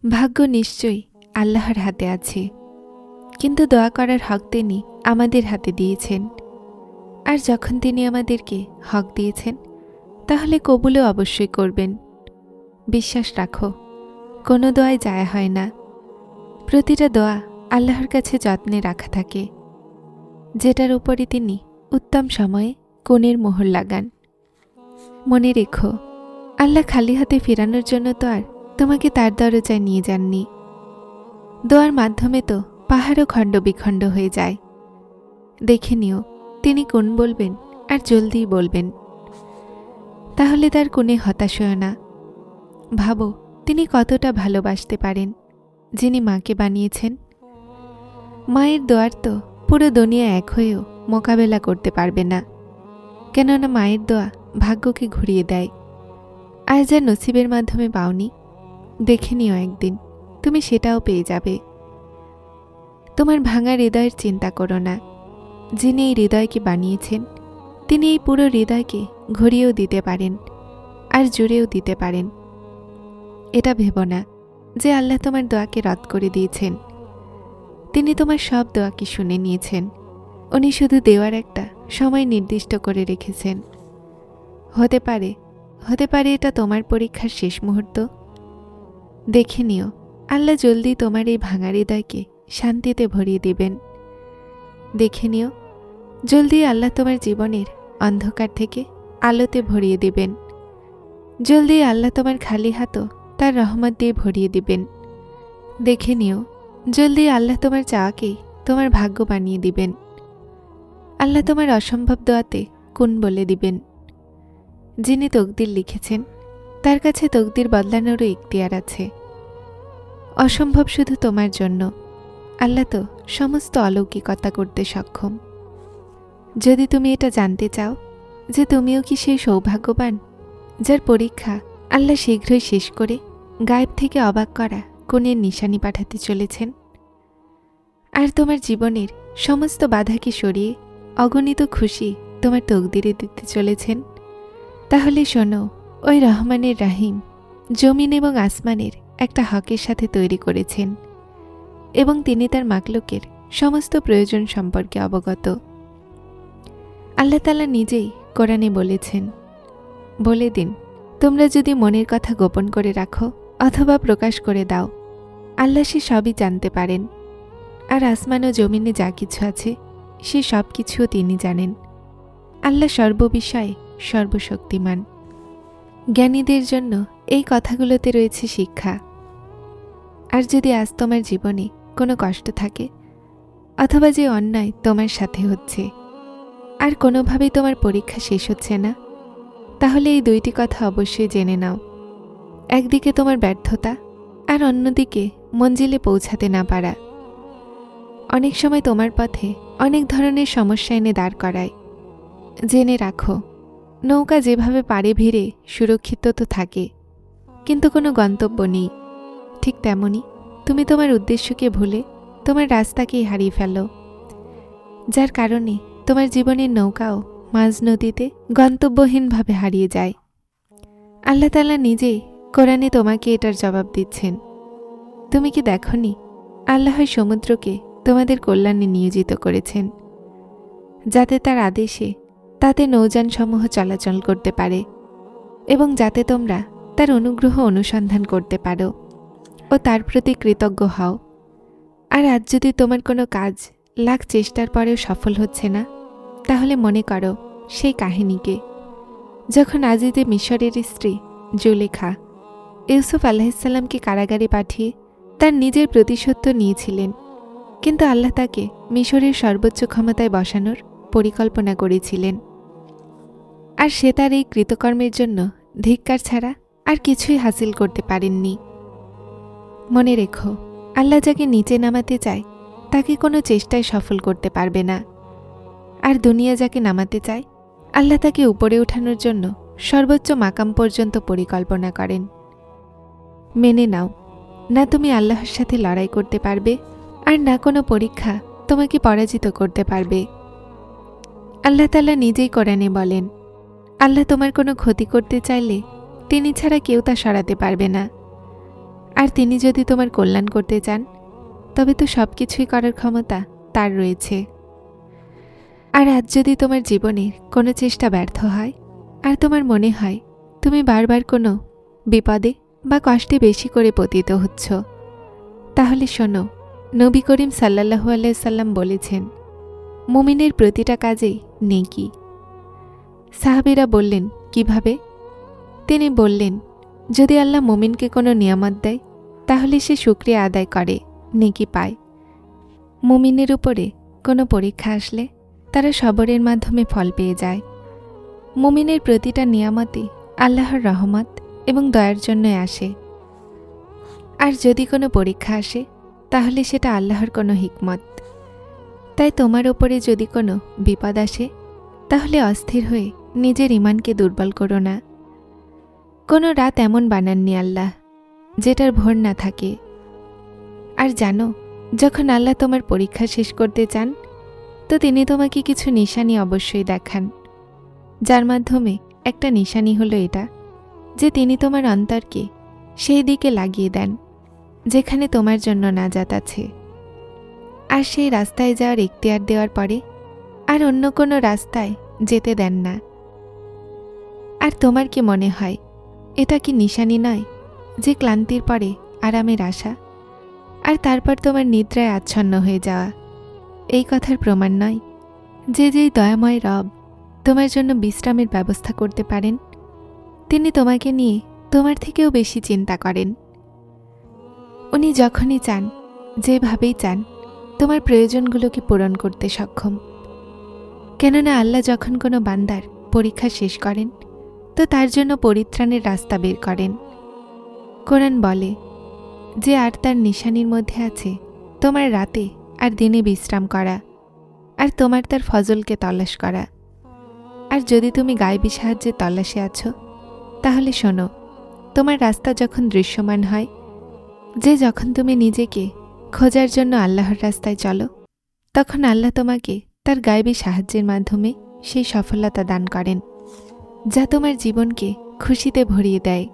ভাগ্য নিশ্চয়ই আল্লাহর হাতে আছে, কিন্তু দোয়া করার হক তিনি আমাদের হাতে দিয়েছেন। আর যখন তিনি আমাদেরকে হক দিয়েছেন, তাহলে কবুলও অবশ্যই করবেন। বিশ্বাস রাখো, কোনো দোয়ায় যায় হয় না। প্রতিটা দোয়া আল্লাহর কাছে যত্নে রাখা থাকে, যেটার উপরে তিনি উত্তম সময়ে কোণের মোহর লাগান। মনে রেখো, আল্লাহ খালি হাতে ফেরানোর জন্য তো আর তোমাকে তার দরজায় নিয়ে যাননি। দোয়ার মাধ্যমে তো পাহাড়ও খণ্ড বিখণ্ড হয়ে যায়। দেখে নিও তিনি কোন বলবেন আর জলদিই বলবেন। তাহলে তার কোণে হতাশ হও না। ভাবো তিনি কতটা ভালোবাসতে পারেন, যিনি মাকে বানিয়েছেন। মায়ের দোয়ার তো পুরো দুনিয়া এক হয়েও মোকাবেলা করতে পারবে না, কেননা মায়ের দোয়া ভাগ্যকে ঘুরিয়ে দেয়। আর যা নসিবের মাধ্যমে পাওনি, দেখে নিও একদিন তুমি সেটাও পেয়ে যাবে। তোমার ভাঙা হৃদয়ের চিন্তা করো না। যিনি এই হৃদয়কে বানিয়েছেন, তিনি এই পুরো হৃদয়কে ঘুরিয়েও দিতে পারেন আর জুড়েও দিতে পারেন। এটা ভেবো না যে আল্লাহ তোমার দোয়াকে রদ করে দিয়েছেন। তিনি তোমার সব দোয়াকে শুনে নিয়েছেন। উনি শুধু দেওয়ার একটা সময় নির্দিষ্ট করে রেখেছেন। হতে পারে এটা তোমার পরীক্ষার শেষ মুহূর্ত। দেখে নিও আল্লাহ জলদি তোমার এই ভাঙা হৃদয়কে শান্তিতে ভরিয়ে দিবেন। দেখে নিও জলদি আল্লাহ তোমার জীবনের অন্ধকার থেকে আলোতে ভরিয়ে দিবেন। জলদি আল্লাহ তোমার খালি হাতও তার রহমত দিয়ে ভরিয়ে দিবেন। দেখে নিও জলদি আল্লাহ তোমার চাওয়াকেই তোমার ভাগ্য বানিয়ে দিবেন। আল্লাহ তোমার অসম্ভব দোয়াতে কোন বলে দিবেন। যিনি তকদির লিখেছেন, তার কাছে তকদির বদলানোরও ইখতিয়ার আছে। অসম্ভব শুধু তোমার জন্য। আল্লাহ তো সমস্ত অলৌকিকতা করতে সক্ষম। যদি তুমি এটা জানতে চাও যে তুমিও কি সেই সৌভাগ্যবান, যার পরীক্ষা আল্লাহ শীঘ্রই শেষ করে গায়েব থেকে অবাক করা কোণের নিশানি পাঠাতে চলেছেন, আর তোমার জীবনের সমস্ত বাধাকে সরিয়ে অগণিত খুশি তোমার তকদিরে দিতে চলেছেন, তাহলে শোনো, ওই রহমানের রাহিম জমিন এবং আসমানের একটা হকের সাথে তৈরি করেছেন, এবং তিনি তার মাকলুকের সমস্ত প্রয়োজন সম্পর্কে অবগত। আল্লাহ তাআলা নিজেই কোরআনে বলেছেন, বলে দিন, তোমরা যদি মনের কথা গোপন করে রাখো অথবা প্রকাশ করে দাও, আল্লাহ সে সবই জানতে পারেন। আর আসমান ও জমিনে যা কিছু আছে, সে সব কিছুও তিনি জানেন। আল্লাহ সর্ববিষয়ে সর্বশক্তিমান। জ্ঞানীদের জন্য এই কথাগুলোতে রয়েছে শিক্ষা। আর যদি আজ তোমার জীবনে কোনো কষ্ট থাকে, অথবা যে অন্যায় তোমার সাথে হচ্ছে, আর কোনোভাবেই তোমার পরীক্ষা শেষ হচ্ছে না, তাহলে এই দুইটি কথা অবশ্যই জেনে নাও। একদিকে তোমার ব্যর্থতা, আর অন্যদিকে মঞ্জিলে পৌঁছাতে না পারা অনেক সময় তোমার পথে অনেক ধরনের সমস্যা এনে দাঁড় করায়। জেনে রাখো, নৌকা যেভাবে পাড়ে ভিড়ে সুরক্ষিত তো থাকে, কিন্তু কোনো গন্তব্য নেই, ঠিক তেমনি তুমি তোমার উদ্দেশ্যকে ভুলে তোমার রাস্তাকেই হারিয়ে ফেলো, যার কারণে তোমার জীবনের নৌকাও মাঝ নদীতে গন্তব্যহীনভাবে হারিয়ে যায়। আল্লাহ তাআলা নিজেই কোরআনে তোমাকে এটার জবাব দিচ্ছেন। তুমি কি দেখনি আল্লাহ সমুদ্রকে তোমাদের কল্যাণে নিয়োজিত করেছেন, যাতে তার আদেশে তাতে নৌযানসমূহ চলাচল করতে পারে, এবং যাতে তোমরা তার অনুগ্রহ অনুসন্ধান করতে পারো ও তার প্রতি কৃতজ্ঞ হও। আর আজ যদি তোমার কোনো কাজ লাখ চেষ্টার পরেও সফল হচ্ছে না, তাহলে মনে করো সেই কাহিনীকে, যখন আজিজে মিশরের স্ত্রী জুলেখা ইউসুফ আলাইহিসসালামকে কারাগারে পাঠিয়ে তার নিজের প্রতিশোধ নিয়েছিলেন, কিন্তু আল্লাহ তাকে মিশরের সর্বোচ্চ ক্ষমতায় বসানোর পরিকল্পনা করেছিলেন। আর সে তার এই কৃতকর্মের জন্য ধিক্কার ছাড়া আর কিছুই হাসিল করতে পারেননি। মনে রেখো, আল্লাহ যাকে নিচে নামাতে চায় তাকে কোনো চেষ্টায় সফল করতে পারবে না, আর দুনিয়া যাকে নামাতে চায় আল্লাহ তাকে উপরে ওঠানোর জন্য সর্বোচ্চ মাকাম পর্যন্ত পরিকল্পনা করেন। মেনে নাও, না তুমি আল্লাহর সাথে লড়াই করতে পারবে, আর না কোনো পরীক্ষা তোমাকে পরাজিত করতে পারবে। আল্লাহ তাআলা নিজেই কোরআনে বলেন, আল্লাহ তোমার কোনো ক্ষতি করতে চাইলে তিনি ছাড়া কেউ তা সরাতে পারবে না। আর আর তিনি যদি তোমার কল্যাণ করতে চান তবে তো সব কিছুই করার ক্ষমতা তার রয়েছে। আর আজ যদি তোমার জীবনের কোনো চেষ্টা ব্যর্থ হয় আর তোমার মনে হয় তুমি বারবার কোনো বিপদে বা কষ্টে বেশি করে পতিত হচ্ছ, তাহলে শোনো, নবী করিম সাল্লাল্লাহু আলাইহি সাল্লাম বলেছেন, মুমিনের প্রতিটা কাজেই নেকি। সাহাবীরা বললেন, কিভাবে? তিনি বললেন, যদি আল্লাহ মুমিনকে কোনো নিয়ামত দেয় তাহলে সে শুকরিয়া আদায় করে, নেকি পায়। মুমিনের উপরে কোনো পরীক্ষা আসলে তারা সবরের মাধ্যমে ফল পেয়ে যায়। মুমিনের প্রতিটা নিয়ামতই আল্লাহর রহমত এবং দয়ার জন্যই আসে। আর যদি কোনো পরীক্ষা আসে তাহলে সেটা আল্লাহর কোনো হিকমত। তাই তোমার ওপরে যদি কোনো বিপদ আসে তাহলে অস্থির হয়ে নিজের ঈমানকে দুর্বল করো না। কোনো রাত এমন বানাননি আল্লাহ যেটার ভোর না থাকে। আর জানো, যখন আল্লাহ তোমার পরীক্ষা শেষ করতে চান তো তিনি তোমাকে কিছু নিশানি অবশ্যই দেখান, যার মাধ্যমে একটা নিশানি হলো এটা যে তিনি তোমার অন্তরকে সেই দিকে লাগিয়ে দেন যেখানে তোমার জন্য নাজাত আছে। আর সেই রাস্তায় যাওয়ার ইখতিয়ার দেওয়ার পরে আর অন্য কোনো রাস্তায় যেতে দেন না। আর তোমার কি মনে হয় এটা কি নিশানি নয় যে ক্লান্তির পরে আরামের আশা আর তারপর তোমার নিদ্রায় আচ্ছন্ন হয়ে যাওয়া এই কথার প্রমাণ নয় যে যেই দয়াময় রব তোমার জন্য বিশ্রামের ব্যবস্থা করতে পারেন তিনি তোমাকে নিয়ে তোমার থেকেও বেশি চিন্তা করেন। উনি যখনই চান, যেভাবেই চান, তোমার প্রয়োজনগুলোকে পূরণ করতে সক্ষম। কেননা আল্লাহ যখন কোনো বান্দার পরীক্ষা শেষ করেন তো তার জন্য পরিত্রাণের রাস্তা বের করেন। কোরআন বলে যে আর তার নিশানির মধ্যে আছে তোমার রাতে আর দিনে বিশ্রাম করা আর তোমার তার ফজলকে তলাশ করা। আর যদি তুমি গায়েবী সাহায্যে তল্লাশে আছো তাহলে শোনো, তোমার রাস্তা যখন দৃশ্যমান হয়, যে যখন তুমি নিজেকে খোঁজার জন্য আল্লাহর রাস্তায় চলো তখন আল্লাহ তোমাকে তার গায়েবী সাহায্যের মাধ্যমে সেই সফলতা দান করেন যা তোমার জীবনকে খুশিতে ভরিয়ে দেয়।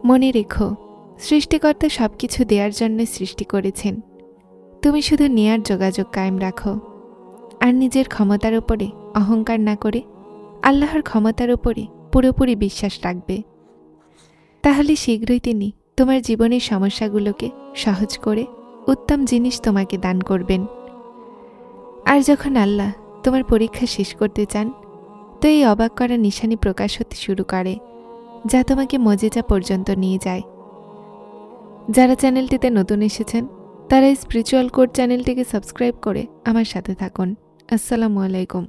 মনে রেখো, সৃষ্টিকর্তা সব কিছু দেওয়ার জন্য সৃষ্টি করেছেন। তুমি শুধু নেয়ার যোগাযোগ কায়েম রাখো আর নিজের ক্ষমতার উপরে অহংকার না করে আল্লাহর ক্ষমতার উপরে পুরোপুরি বিশ্বাস রাখবে। তাহলে শীঘ্রই তিনি তোমার জীবনের সমস্যাগুলোকে সহজ করে উত্তম জিনিস তোমাকে দান করবেন। আর যখন আল্লাহ তোমার পরীক্ষা শেষ করতে চান তো এই অবাক করা নিশানি প্রকাশ হতে শুরু করে যা তোমাকে মজেজা পর্যন্ত নিয়ে যায়। যারা চ্যানেলটিতে নতুন এসেছেন তারা এই স্পিরিচুয়াল কোড চ্যানেলটিকে সাবস্ক্রাইব করে আমার সাথে থাকুন। আসসালামু আলাইকুম।